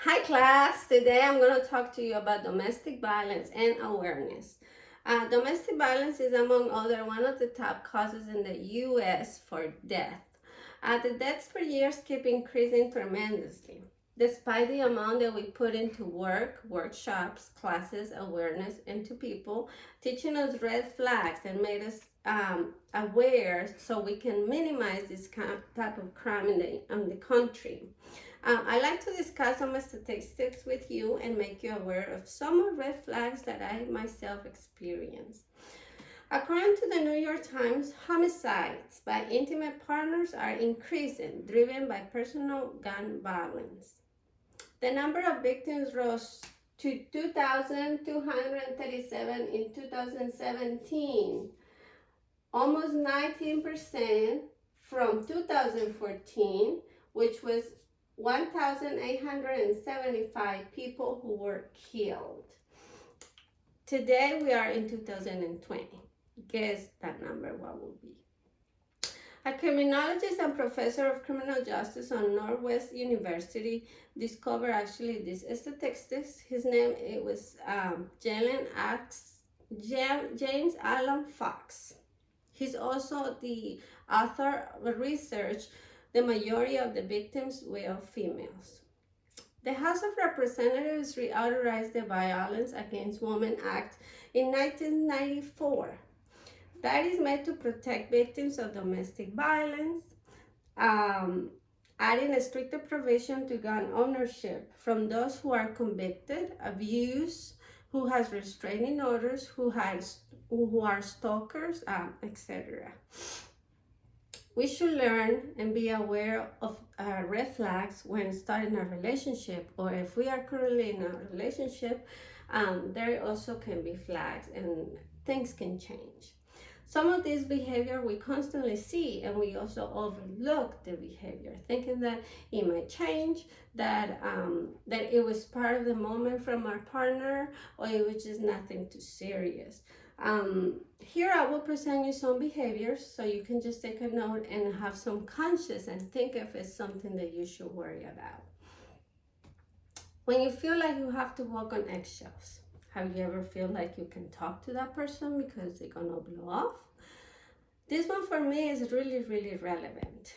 Hi class, today I'm going to talk to you about domestic violence and awareness. Domestic violence is among other one of the top causes in the US for death. The deaths per year keep increasing tremendously. Despite the amount that we put into work, workshops, classes, awareness into people, teaching us red flags and made us aware so we can minimize this type of crime in the country. I like to discuss some statistics with you and make you aware of some of red flags that I myself experienced. According to the New York Times, homicides by intimate partners are increasing, driven by personal gun violence. The number of victims rose to 2,237 in 2017, almost 19% from 2014, which was 1,875 people who were killed. Today we are in 2020. Guess that number what will be. A criminologist and professor of criminal justice on Northwest University discovered actually this statistics. His name was James Alan Fox. He's also the author of research. The majority of the victims were females. The House of Representatives reauthorized the Violence Against Women Act in 1994. That is meant to protect victims of domestic violence, adding a stricter provision to gun ownership from those who are convicted, abused, who has restraining orders, who are stalkers, etc. We should learn and be aware of red flags when starting a relationship, or if we are currently in a relationship, there also can be flags and things can change. Some of this behavior we constantly see, and we also overlook the behavior, thinking that it might change, that it was part of the moment from our partner, or it was just nothing too serious. Here I will present you some behaviors so you can just take a note and have some conscious and think if it's something that you should worry about. When you feel like you have to walk on eggshells, have you ever feel like you can talk to that person because they're gonna blow off? This one for me is really, really relevant.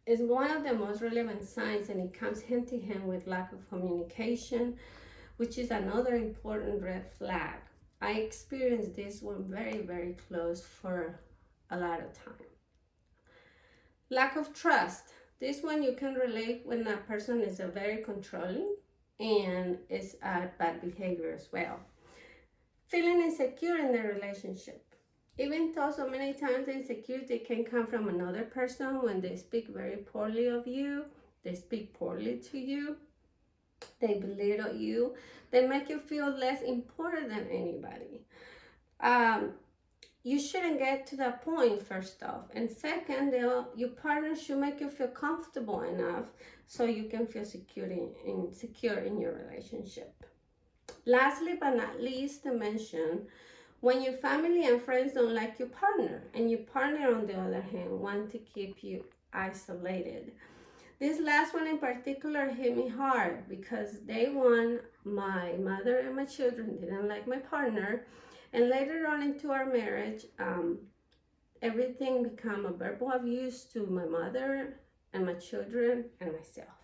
It's one of the most relevant signs, and it comes hand to hand with lack of communication, which is another important red flag. I experienced this one very, very close for a lot of time. Lack of trust. This one you can relate when a person is a very controlling and is bad behavior as well. Feeling insecure in the relationship. Even though so many times the insecurity can come from another person when they speak very poorly of you, they speak poorly to you, they belittle you, they make you feel less important than anybody. You shouldn't get to that point, first off. And second, your partner should make you feel comfortable enough so you can feel secure in your relationship. Lastly but not least to mention, when your family and friends don't like your partner, and your partner on the other hand want to keep you isolated. This last one in particular hit me hard because day one, my mother and my children didn't like my partner, and later on into our marriage, everything became a verbal abuse to my mother and my children and myself.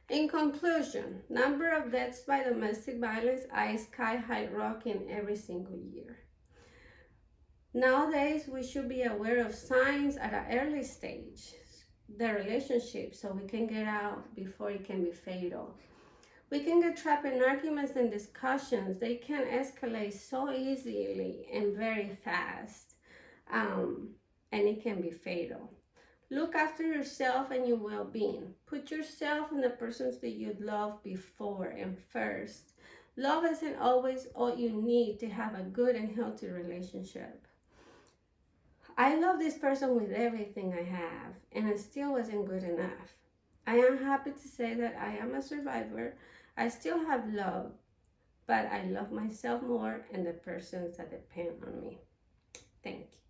In conclusion, number of deaths by domestic violence are sky high rocking every single year. Nowadays, we should be aware of signs at an early stage, the relationship, so we can get out before it can be fatal. We can get trapped in arguments and discussions. They can escalate so easily and very fast, and it can be fatal. Look after yourself and your well-being. Put yourself in the persons that you love before and first. Love isn't always all you need to have a good and healthy relationship. I love this person with everything I have, and it still wasn't good enough. I am happy to say that I am a survivor. I still have love, but I love myself more and the persons that depend on me. Thank you.